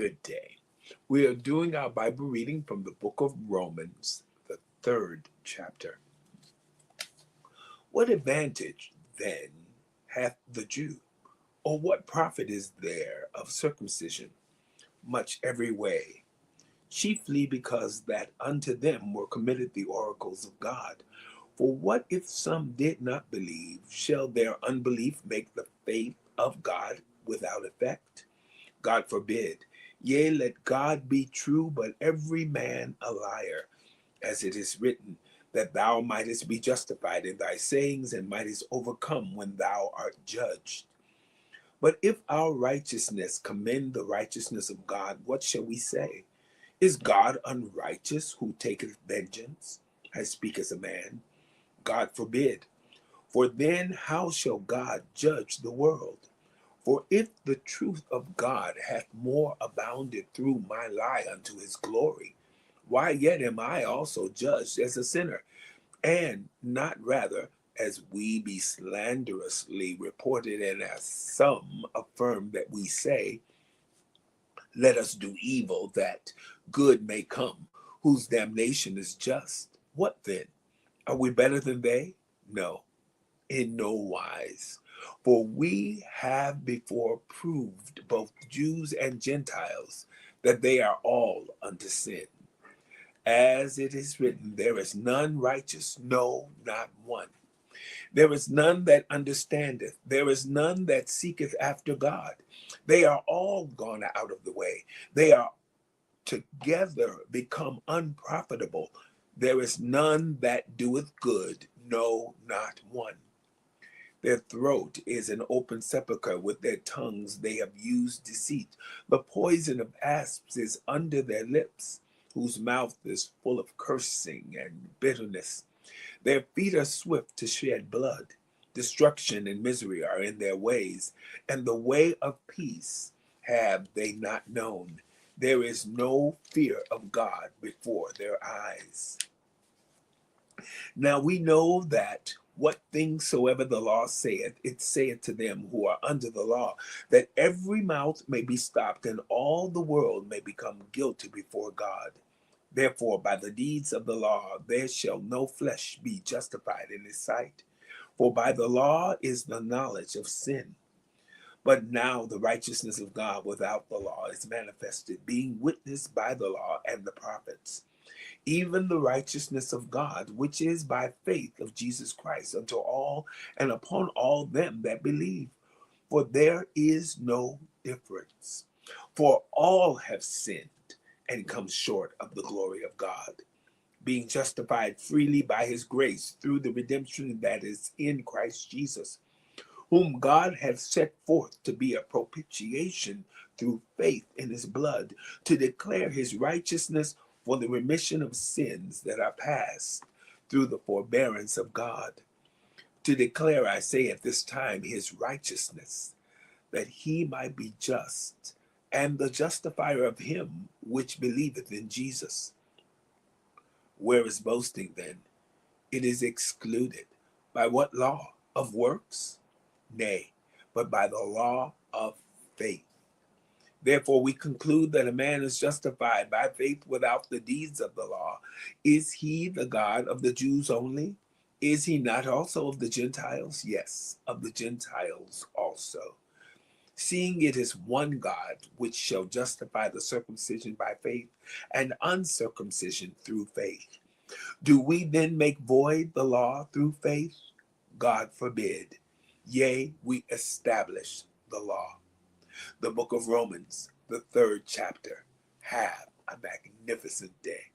Good day. We are doing our Bible reading from the book of Romans, the third chapter. What advantage, then, hath the Jew? Or what profit is there of circumcision? Much every way, chiefly because that unto them were committed the oracles of God. For what if some did not believe? Shall their unbelief make the faith of God without effect? God forbid. Yea, let God be true, but every man a liar, as it is written, that thou mightest be justified in thy sayings and mightest overcome when thou art judged. But if our righteousness commend the righteousness of God, what shall we say? Is God unrighteous who taketh vengeance? I speak as a man. God forbid. For then how shall God judge the world? For if the truth of God hath more abounded through my lie unto his glory, why yet am I also judged as a sinner, and not rather as we be slanderously reported, and as some affirm that we say, let us do evil that good may come, whose damnation is just. What then? Are we better than they? No, in no wise. For we have before proved, both Jews and Gentiles, that they are all unto sin. As it is written, there is none righteous, no, not one. There is none that understandeth. There is none that seeketh after God. They are all gone out of the way. They are together become unprofitable. There is none that doeth good, no, not one. Their throat is an open sepulchre. With their tongues they have used deceit. The poison of asps is under their lips, whose mouth is full of cursing and bitterness. Their feet are swift to shed blood. Destruction and misery are in their ways, and the way of peace have they not known. There is no fear of God before their eyes. Now we know that what things soever the law saith, it saith to them who are under the law, that every mouth may be stopped, and all the world may become guilty before God. Therefore, by the deeds of the law, there shall no flesh be justified in his sight. For by the law is the knowledge of sin. But now the righteousness of God without the law is manifested, being witnessed by the law and the prophets, even the righteousness of God, which is by faith of Jesus Christ unto all and upon all them that believe. For there is no difference. For all have sinned and come short of the glory of God, being justified freely by his grace through the redemption that is in Christ Jesus, whom God hath set forth to be a propitiation through faith in his blood, to declare his righteousness for the remission of sins that are past through the forbearance of God. To declare, I say at this time, his righteousness, that he might be just, and the justifier of him which believeth in Jesus. Where is boasting then? It is excluded. By what law? Of works? Nay, but by the law of faith. Therefore we conclude that a man is justified by faith without the deeds of the law. Is he the God of the Jews only? Is he not also of the Gentiles? Yes, of the Gentiles also. Seeing it is one God which shall justify the circumcision by faith and uncircumcision through faith. Do we then make void the law through faith? God forbid. Yea, we establish the law. The book of Romans, the third chapter. Have a magnificent day.